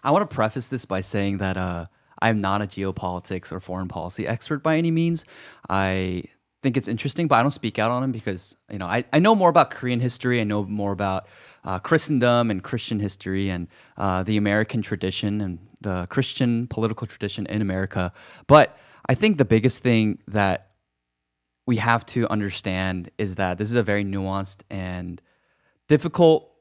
I want to preface this by saying that I'm not a geopolitics or foreign policy expert by any means. I think it's interesting, but I don't speak out on them because I know more about Korean history. I know more about Christendom and Christian history and the American tradition and the Christian political tradition in America. But I think the biggest thing that we have to understand is that this is a very nuanced and difficult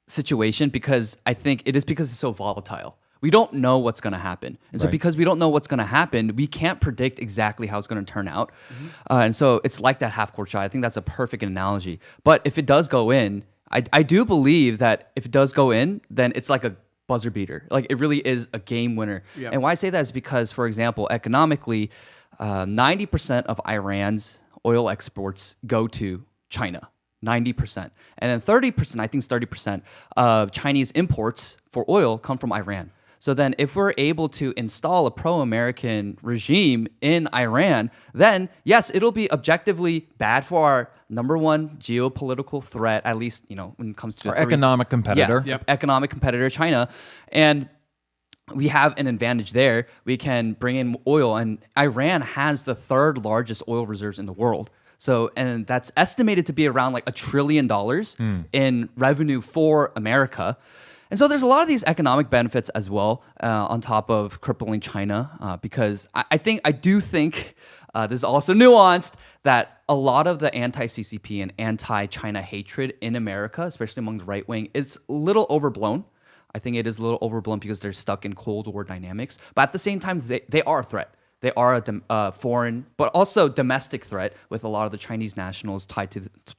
situation because I think it is because it's so volatile. We don't know what's going to happen. And so because we don't know what's going to happen, we can't predict exactly how it's going to turn out. And so it's like that half-court shot. I think that's a perfect analogy. But if it does go in, I do believe that if it does go in, then it's like a buzzer beater. Like it really is a game winner. Yeah. And why I say that is because, for example, economically, 90% of Iran's oil exports go to China. 90%. And then 30%, I think it's 30% of Chinese imports for oil come from Iran. So then if we're able to install a pro-American regime in Iran, then yes, it'll be objectively bad for our number one geopolitical threat, at least, when it comes to our economic competitor. Yeah, economic competitor, China. And we have an advantage there. We can bring in oil, and Iran has the third largest oil reserves in the world. So, and that's estimated to be around like $1 trillion in revenue for America. And so there's a lot of these economic benefits as well on top of crippling China because I do think this is also nuanced that a lot of the anti-CCP and anti-China hatred in America, especially among the right wing, it's a little overblown. I think it is a little overblown because they're stuck in Cold War dynamics. But at the same time, they are a threat. They are a foreign, but also domestic threat with a lot of the Chinese nationals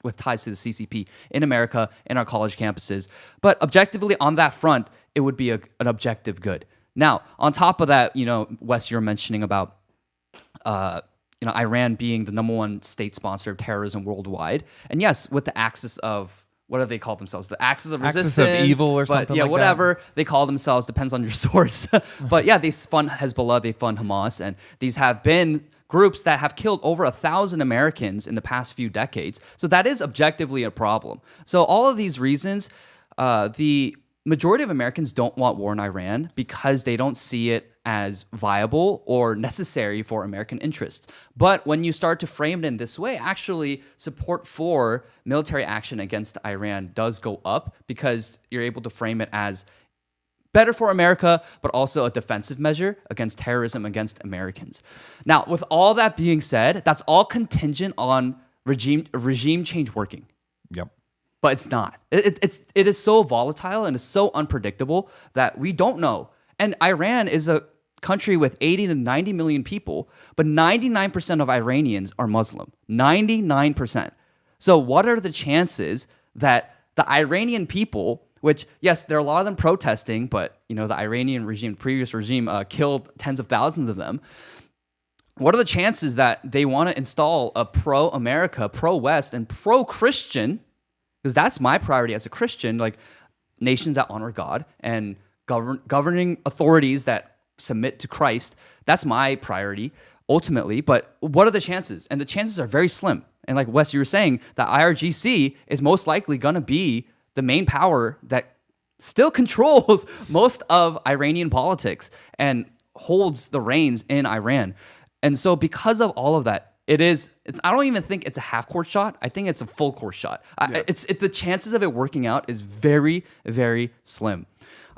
with ties to the CCP in America, in our college campuses. But objectively, on that front, it would be an objective good. Now, on top of that, Wes, you're mentioning about Iran being the number one state sponsor of terrorism worldwide, and yes, with the axis of what do they call themselves? The axis of resistance, axis of evil, or something. Yeah, like whatever that. they call themselves depends on your source. But yeah, they fund Hezbollah, they fund Hamas, and these have been groups that have killed over 1,000 Americans in the past few decades. So that is objectively a problem. So all of these reasons, the majority of Americans don't want war in Iran because they don't see it as viable or necessary for American interests. But when you start to frame it in this way, actually support for military action against Iran does go up because you're able to frame it as better for America, but also a defensive measure against terrorism against Americans. Now, with all that being said, that's all contingent on regime change working. Yep. But it's not. It is so volatile and it's so unpredictable that we don't know. And Iran is a country with 80 to 90 million people, but 99% of Iranians are Muslim. 99%. So what are the chances that the Iranian people, which, yes, there are a lot of them protesting, but the Iranian regime, previous regime, killed tens of thousands of them. What are the chances that they want to install a pro-America, pro-West, and pro-Christian, because that's my priority as a Christian, like nations that honor God and governing authorities that submit to Christ. That's my priority ultimately. But what are the chances? And the chances are very slim. And like Wes, you were saying, the IRGC is most likely going to be the main power that still controls most of Iranian politics and holds the reins in Iran. And so because of all of that, I don't even think it's a half-court shot. I think it's a full-court shot. Yeah. The chances of it working out is very, very slim.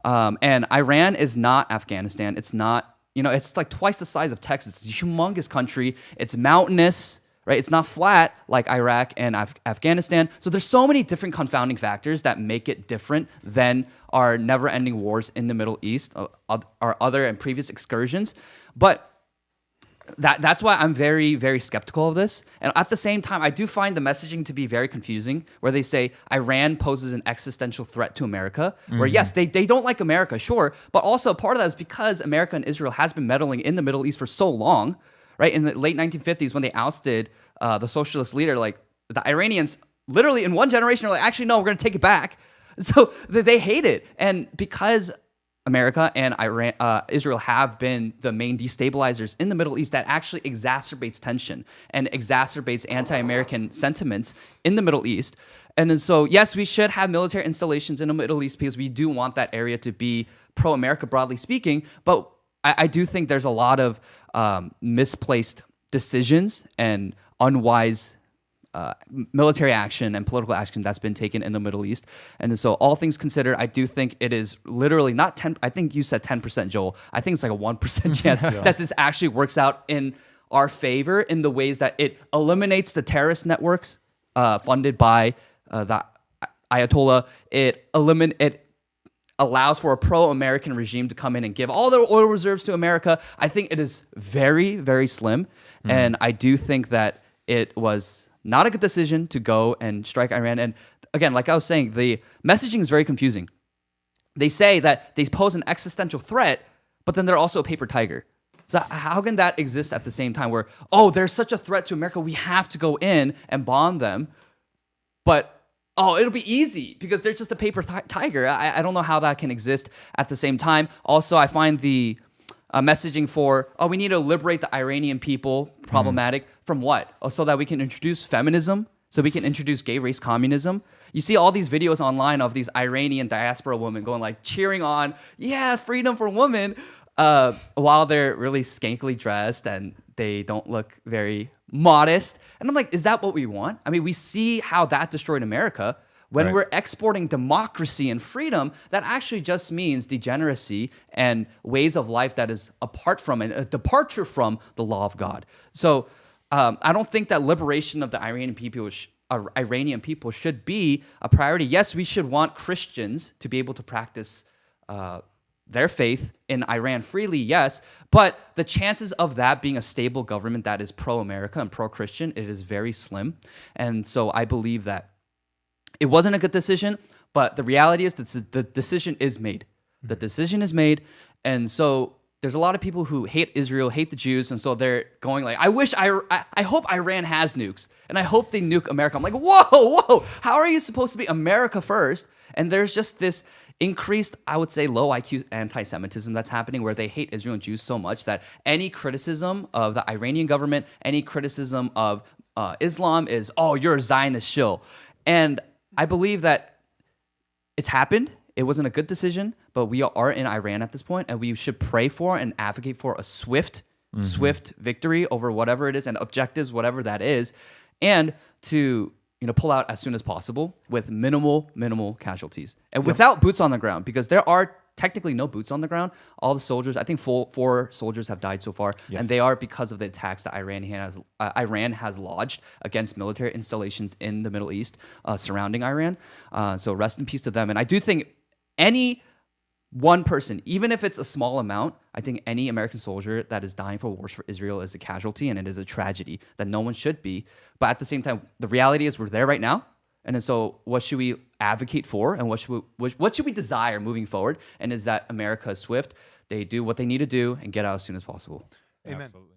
And Iran is not Afghanistan. It's not, it's like twice the size of Texas. It's a humongous country. It's mountainous, right? It's not flat like Iraq and Afghanistan. So there's so many different confounding factors that make it different than our never-ending wars in the Middle East, our other and previous excursions. But that's why I'm very, very skeptical of this. And at the same time, I do find the messaging to be very confusing, where they say Iran poses an existential threat to America, where yes, they don't like America, sure, but also part of that is because America and Israel has been meddling in the Middle East for so long, right? In the late 1950s, when they ousted the socialist leader, like the Iranians literally in one generation are like, actually, no, we're going to take it back. So they hate it. And because America and Israel have been the main destabilizers in the Middle East that actually exacerbates tension and exacerbates anti-American sentiments in the Middle East. And then so, yes, we should have military installations in the Middle East because we do want that area to be pro-America, broadly speaking. But I do think there's a lot of misplaced decisions and unwise military action and political action that's been taken in the Middle East. And so all things considered, I do think it is literally not 10. I think you said 10%, Joel. I think it's like a 1% chance that this actually works out in our favor in the ways that it eliminates the terrorist networks funded by the Ayatollah. It allows for a pro-American regime to come in and give all their oil reserves to America. I think it is very, very slim. And I do think that it was not a good decision to go and strike Iran. And again, like I was saying, the messaging is very confusing. They say that they pose an existential threat, but then they're also a paper tiger. So how can that exist at the same time where, oh, there's such a threat to America, we have to go in and bomb them, but oh, it'll be easy because they're just a paper tiger. I don't know how that can exist at the same time. Also, I find the messaging for, oh, we need to liberate the Iranian people problematic. From what? Oh, so that we can introduce feminism, so we can introduce gay race communism. You see all these videos online of these Iranian diaspora women going like cheering on, yeah, freedom for women, while they're really skankily dressed and they don't look very modest. And I'm like, is that what we want? I mean, we see how that destroyed America. When we're exporting democracy and freedom, that actually just means degeneracy and ways of life that is apart from and a departure from the law of God. So I don't think that liberation of the Iranian people should be a priority. Yes, we should want Christians to be able to practice their faith in Iran freely, yes, but the chances of that being a stable government that is pro-America and pro-Christian, it is very slim. And so I believe that it wasn't a good decision, but the reality is that the decision is made. The decision is made, and so there's a lot of people who hate Israel, hate the Jews, and so they're going like, I hope Iran has nukes, and I hope they nuke America. I'm like, whoa, how are you supposed to be America first? And there's just this increased, I would say, low IQ anti-Semitism that's happening where they hate Israel and Jews so much that any criticism of the Iranian government, any criticism of Islam is, oh, you're a Zionist shill. And I believe that it's happened. It wasn't a good decision, but we are in Iran at this point, and we should pray for and advocate for a swift victory over whatever it is and objectives, whatever that is, and to pull out as soon as possible with minimal casualties and without boots on the ground, because there are technically no boots on the ground. All the soldiers, I think four soldiers have died so far, and they are because of the attacks that Iran has lodged against military installations in the Middle East surrounding Iran. So rest in peace to them. And I do think any one person, even if it's a small amount, I think any American soldier that is dying for wars for Israel is a casualty, and it is a tragedy that no one should be. But at the same time, the reality is we're there right now. And so what should we advocate for, and what should we desire moving forward? And is that America is swift, they do what they need to do and get out as soon as possible. Amen. Absolutely.